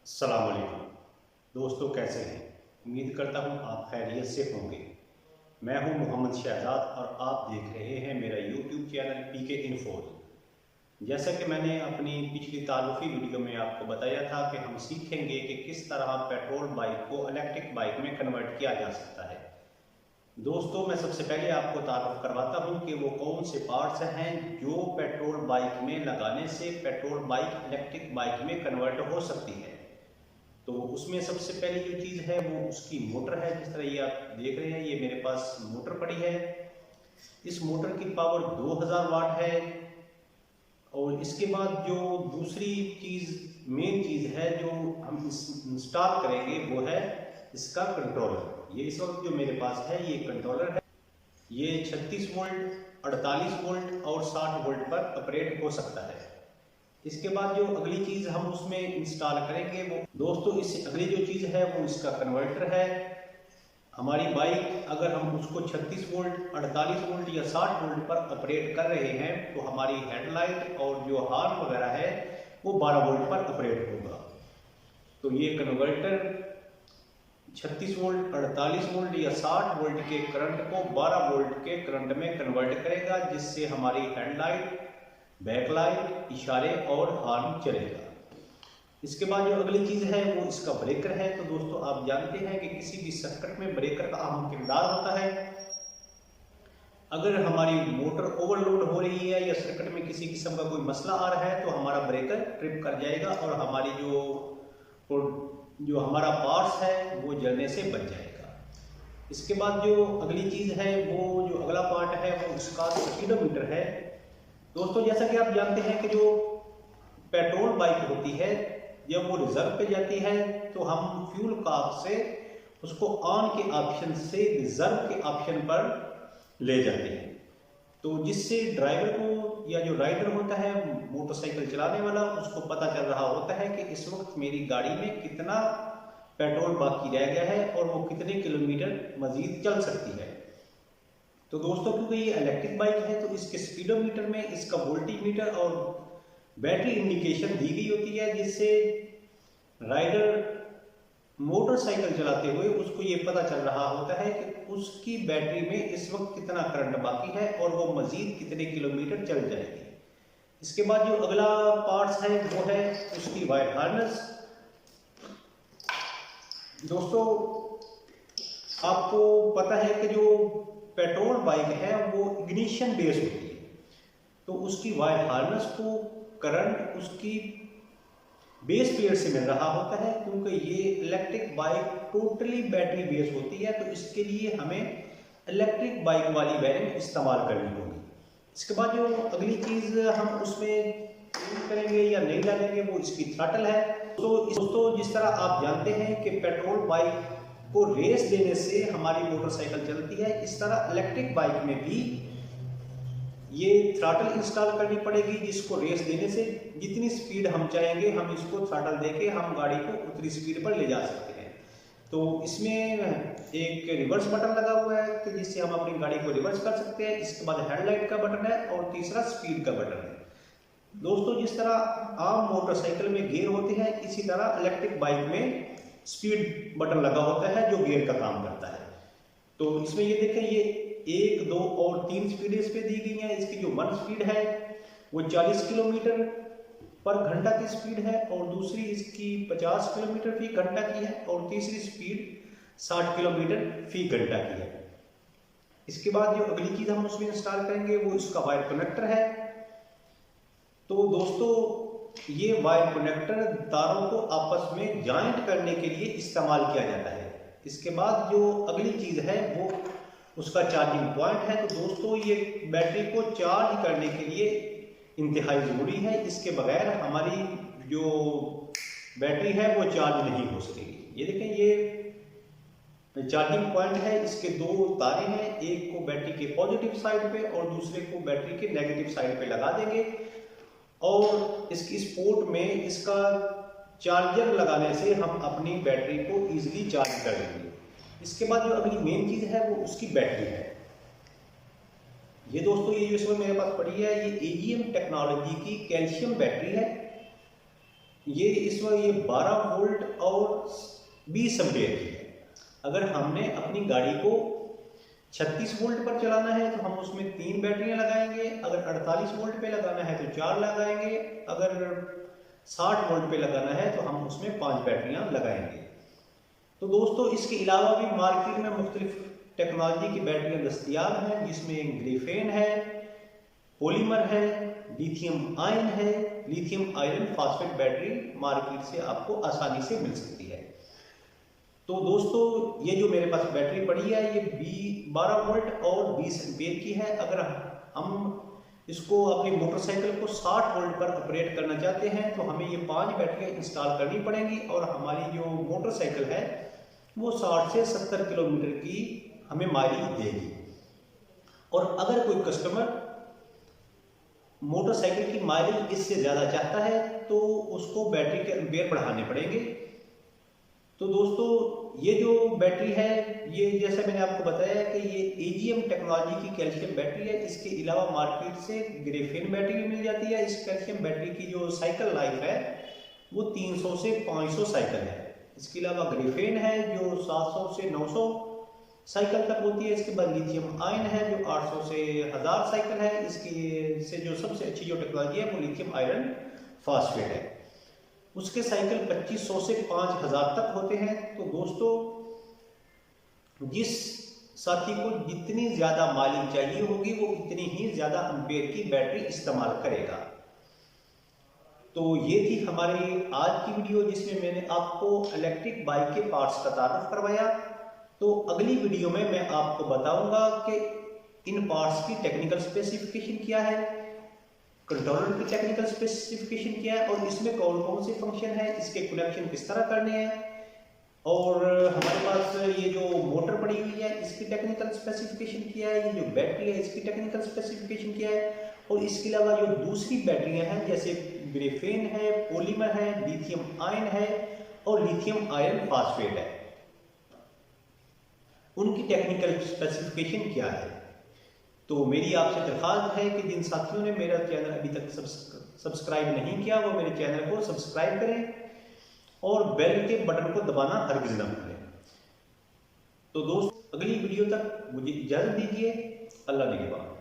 अस्सलाम वालेकुम दोस्तों, कैसे हैं? उम्मीद करता हूँ आप खैरियत से होंगे। मैं हूँ मोहम्मद शहजाद और आप देख रहे हैं मेरा यूट्यूब चैनल पीके इन्फोज। जैसा कि मैंने अपनी पिछली तारुफी वीडियो में आपको बताया था कि हम सीखेंगे कि किस तरह पेट्रोल बाइक को इलेक्ट्रिक बाइक में कन्वर्ट किया जा सकता है। दोस्तों, मैं सबसे पहले आपको तारुफ करवाता हूँ कि वो कौन से पार्ट्स हैं जो पेट्रोल बाइक में लगाने से पेट्रोल बाइक इलेक्ट्रिक बाइक में कन्वर्ट हो सकती है। तो उसमें सबसे पहली जो चीज़ है वो उसकी मोटर है। जिस तरह ये आप देख रहे हैं, ये मेरे पास मोटर पड़ी है। इस मोटर की पावर 2000 वाट है। और इसके बाद जो दूसरी चीज़, मेन चीज़ है जो हम इंस्टॉल करेंगे वो है इसका कंट्रोलर। ये इस वक्त जो मेरे पास है ये कंट्रोलर है। ये 36 वोल्ट, 48 वोल्ट और 60 वोल्ट पर ऑपरेट हो सकता है। इसके बाद जो अगली चीज़ हम उसमें इंस्टॉल करेंगे वो दोस्तों, इससे अगली जो चीज़ है वो इसका कन्वर्टर है। हमारी बाइक अगर हम उसको 36 वोल्ट, 48 वोल्ट या 60 वोल्ट पर ऑपरेट कर रहे हैं तो हमारी हेडलाइट और जो हॉर्न वगैरह है वो 12 वोल्ट पर ऑपरेट होगा। तो ये कन्वर्टर 36 वोल्ट, 48 वोल्ट या 60 वोल्ट के करंट को 12 वोल्ट के करंट में कन्वर्ट करेगा, जिससे हमारी हेडलाइट, बैकलाइट, इशारे और हॉर्न चलेगा। इसके बाद जो अगली चीज़ है वो इसका ब्रेकर है। तो दोस्तों, आप जानते हैं कि किसी भी सर्किट में ब्रेकर का अहम किरदार होता है। अगर हमारी मोटर ओवरलोड हो रही है या सर्किट में किसी किस्म का कोई मसला आ रहा है तो हमारा ब्रेकर ट्रिप कर जाएगा और हमारी जो हमारा पार्ट्स है वो जलने से बच जाएगा। इसके बाद जो अगली चीज़ है वो जो अगला पार्ट है वो इसका स्पीडोमीटर है। दोस्तों, जैसा कि आप जानते हैं कि जो पेट्रोल बाइक होती है जब वो रिजर्व पे जाती है तो हम फ्यूल कार्ब से उसको ऑन के ऑप्शन से रिजर्व के ऑप्शन पर ले जाते हैं। तो जिससे ड्राइवर को या जो राइडर होता है, मोटरसाइकिल चलाने वाला, उसको पता चल रहा होता है कि इस वक्त मेरी गाड़ी में कितना पेट्रोल बाकी रह गया है और वो कितने किलोमीटर मजीद चल सकती है। तो दोस्तों, क्योंकि ये इलेक्ट्रिक बाइक है तो इसके स्पीडोमीटर में इसका वोल्टीमीटर और बैटरी इंडिकेशन दी गई होती है, जिससे राइडर मोटरसाइकिल चलाते हुए उसको ये पता चल रहा होता है कि उसकी बैटरी में इस वक्त कितना करंट बाकी है और वो मजीद कितने किलोमीटर चल जाएगी। इसके बाद जो अगला पार्ट्स है वो है उसकी वायर हार्नेस। दोस्तों, आपको पता है कि जो पेट्रोल बाइक है वो इग्निशन बेस होती है, तो उसकी वायर हार्नेस को करंट उसकी बेस प्लेट से मिल रहा होता है। क्योंकि ये electric bike totally battery base होती है तो इसके लिए हमें इलेक्ट्रिक बाइक वाली वायरिंग इस्तेमाल करनी होगी। इसके बाद जो अगली चीज़ हम उसमें यूज करेंगे या नहीं डालेंगे वो इसकी थ्रॉटल है। तो दोस्तों, जिस तरह आप जानते हैं कि पेट्रोल बाइक को रेस देने से हमारी मोटरसाइकिल चलती है, इस तरह इलेक्ट्रिक बाइक में भी ये थ्रॉटल इंस्टॉल करनी पड़ेगी, जिसको रेस देने से जितनी स्पीड हम चाहेंगे हम इसको थ्रॉटल देके हम गाड़ी को उतनी स्पीड पर ले जा सकते हैं। तो इसमें एक रिवर्स बटन लगा हुआ है कि जिससे हम अपनी गाड़ी को रिवर्स कर सकते हैं। इसके बाद हेडलाइट का बटन है और तीसरा स्पीड का बटन है। दोस्तों, जिस तरह आम मोटरसाइकिल में गियर होते हैं, इसी तरह इलेक्ट्रिक बाइक में स्पीड बटन लगा होता है जो गियर का काम करता है। तो इसमें ये देखें, ये 1, 2 और 3 स्पीड इस पे दी गई है। इसकी जो 1 स्पीड है वो 40 किलोमीटर पर घंटा की स्पीड है और दूसरी इसकी 50 किलोमीटर फी घंटा की है और तीसरी स्पीड 60 किलोमीटर फी घंटा की है। इसके बाद जो अगली चीज हम उसमें इंस्टॉल करेंगे वो इसका वायर कनेक्टर है। तो दोस्तों, ये वायर कनेक्टर तारों को आपस में ज्वाइंट करने के लिए इस्तेमाल किया जाता है। इसके बाद जो अगली चीज है वो उसका चार्जिंग पॉइंट है। तो दोस्तों, ये बैटरी को चार्ज करने के लिए इंतहाई ज़रूरी है। इसके बगैर हमारी जो बैटरी है वो चार्ज नहीं हो सकेगी। ये देखें, ये चार्जिंग पॉइंट है। इसके 2 तारे हैं, एक को बैटरी के पॉजिटिव साइड पे और दूसरे को बैटरी के नेगेटिव साइड पे लगा देंगे और इसकी पोर्ट में इसका चार्जर लगाने से हम अपनी बैटरी को ईजिली चार्ज कर लेंगे। इसके बाद जो अगली मेन चीज़ है वो उसकी बैटरी है। ये दोस्तों, ये जो इसमें मेरे पास पड़ी है ये AGM टेक्नोलॉजी की कैल्शियम बैटरी है। ये इस वक्त ये 12 वोल्ट और 20 एम्पीयर की है। अगर हमने अपनी गाड़ी को 36 वोल्ट पर चलाना है तो हम उसमें 3 बैटरियां लगाएंगे, अगर 48 वोल्ट पे लगाना है तो 4 लगाएंगे, अगर 60 वोल्ट पे लगाना है तो हम उसमें 5 बैटरियां लगाएंगे। तो दोस्तों इसके अलावा भी मार्केट में मुख्तलिफ टेक्नोलॉजी की बैटरियां दस्तियाब हैं, जिसमें ग्रेफेन है, पॉलीमर है, लिथियम आयन है, lithium iron phosphate battery market से आपको आसानी से मिल सकती है। तो दोस्तों ये जो मेरे पास बैटरी पड़ी है ये 12 वोल्ट और 20 एम्पीयर की है। अगर हम इसको अपनी मोटरसाइकिल को 60 वोल्ट पर ऑपरेट करना चाहते हैं तो हमें ये 5 बैटरियां इंस्टॉल करनी पड़ेंगी और हमारी जो मोटरसाइकिल है वो 60 से 70 किलोमीटर की हमें माइलेज देगी। और अगर कोई कस्टमर मोटरसाइकिल की माइलेज इससे ज़्यादा चाहता है तो उसको बैटरी के एम्पीयर बढ़ाने पड़ेंगे। तो दोस्तों ये जो बैटरी है ये जैसा मैंने आपको बताया कि ये AGM टेक्नोलॉजी की कैल्शियम बैटरी है। इसके अलावा मार्केट से ग्रेफेन बैटरी भी मिल जाती है। इस कैल्शियम बैटरी की जो साइकिल लाइफ है वो 300 से 500 साइकिल है। इसके अलावा ग्रेफेन है जो 700 से 900 साइकिल तक होती है। इसके बाद लिथियम आयन है जो 800 से 1000 साइकिल है। इसकी से जो सबसे अच्छी जो टेक्नोलॉजी है वो लिथियम आयरन फास्फेट है, उसके साइकिल 2500 से 5000 तक होते हैं। तो दोस्तों जिस साथी को जितनी ज़्यादा माइलेज चाहिए होगी वो इतनी ही ज़्यादा एम्पीयर की बैटरी इस्तेमाल करेगा। तो ये थी हमारी आज की वीडियो जिसमें मैंने आपको इलेक्ट्रिक बाइक के पार्ट्स का तारुफ करवाया। तो अगली वीडियो में मैं आपको बताऊंगा कि इन पार्ट्स की टेक्निकल स्पेसिफिकेशन क्या है, कंट्रोलर की टेक्निकल स्पेसिफिकेशन क्या है और इसमें कौन कौन से फंक्शन है, इसके कनेक्शन किस तरह करने हैं, और हमारे पास ये जो मोटर पड़ी हुई है इसकी टेक्निकल स्पेसिफिकेशन क्या है, ये जो बैटरी है इसकी टेक्निकल स्पेसिफिकेशन क्या है, और इसके अलावा जो दूसरी बैटरियां हैं जैसे ग्रेफेन है, पॉलीमर है, लिथियम आयन है और लिथियम आयरन फास्फेट है, उनकी टेक्निकल स्पेसिफिकेशन क्या है। तो मेरी आपसे दरख्वास्त है कि जिन साथियों ने मेरा चैनल अभी तक सब्सक्राइब नहीं किया वो मेरे चैनल को सब्सक्राइब करें और बेल के बटन को दबाना हरगिज़ न भूलें। तो दोस्तों अगली वीडियो तक मुझे इजाज़त दीजिए। अल्लाह निगहबान।